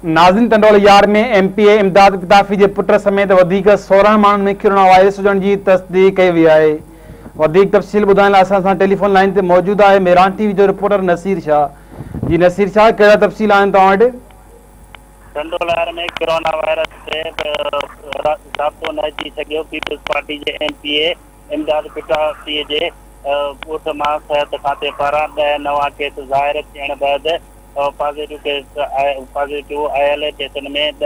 नाज़िन टंडोल यार में एमपीए इमदाद पिताफ़ी के पुट समेत 16 माण्हुनि में कोरोना वायरस हुजण जी तस्दीक कई वई आहे। वधीक तफ़सील ॿुधाइण लाइ असां सां टेलीफोन लाइन ते मौजूद आहे मेरान टीवी जो रिपोर्टर नसीर शाह। जी नसीर शाह, कहिड़ा तफ़सील आहिनि तव्हां वटि? टंडोलार में कोरोना वायरस से राब्तो न अची सघियो। पीपल्स पार्टी के एमपीए इमदाद पिताफ़ी जे पुट मां सिहत खाते पारां 10 नवां केस ज़ाहिर थियण बैदि पॉजिटिव आयल केसनि में 10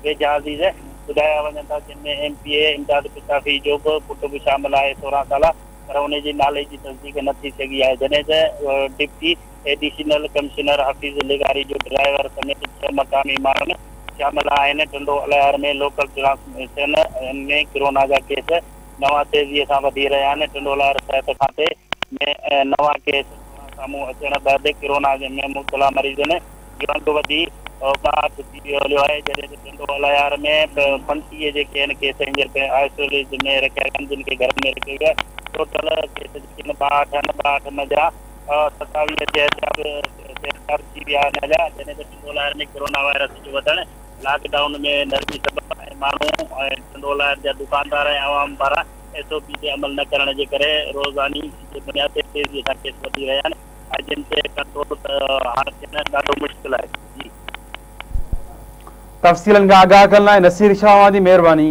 बेजहाज़ी ॿुधाया वञनि था, जिनमें एमपीए इमदाद पिताफ़ी जो बि पुट बि शामिल आहे 16 साल, पर उन जे नाले जी तस्दीक न थी सघी आहे। जॾहिं त डिप्टी एडिशनल कमिश्नर हफ़ीज़ लिगारी जो ड्राइवर समेत 6 मक़ामी माण्हुनि शामिल आहिनि। टंडोलार में लोकल ट्रांसमिशन में कोरोना जा केस नवां तेज़ीअ सां वधी रहिया आहिनि। टंडोलार सिहत खाते में नवां केस साम्हूं अचण बैदि कोरोना में मुब्तला मरीज़नि जो अंग वधी 62 थी वियो आहे। जॾहिं त टंडोलार में 35 जेके आहिनि केस हींअर आइसोलेशन में रखिया आहिनि, जिन खे घर में रखियो वियो आहे। टोटल केस जेके 62 मज़ा 27 थी विया आहिनि अञा। जॾहिं त टंडोलार में कोरोना वायरस जो वधणु लॉकडाउन में नरमी सबबु ऐं माण्हू ऐं टंडोलार जा दुकानदार ऐं आवाम पारां एसओपी ते अमल न करण जे करे रोज़ानी जे बुनियाद ते तेज़ीअ सां केस वधी रहिया आहिनि ऐं जिन ते कंट्रोल हाणे थियणु ॾाढो मुश्किल आहे। जी तफ़सीलनि खां आगाह करण लाइ नसीर शाह जी महिरबानी।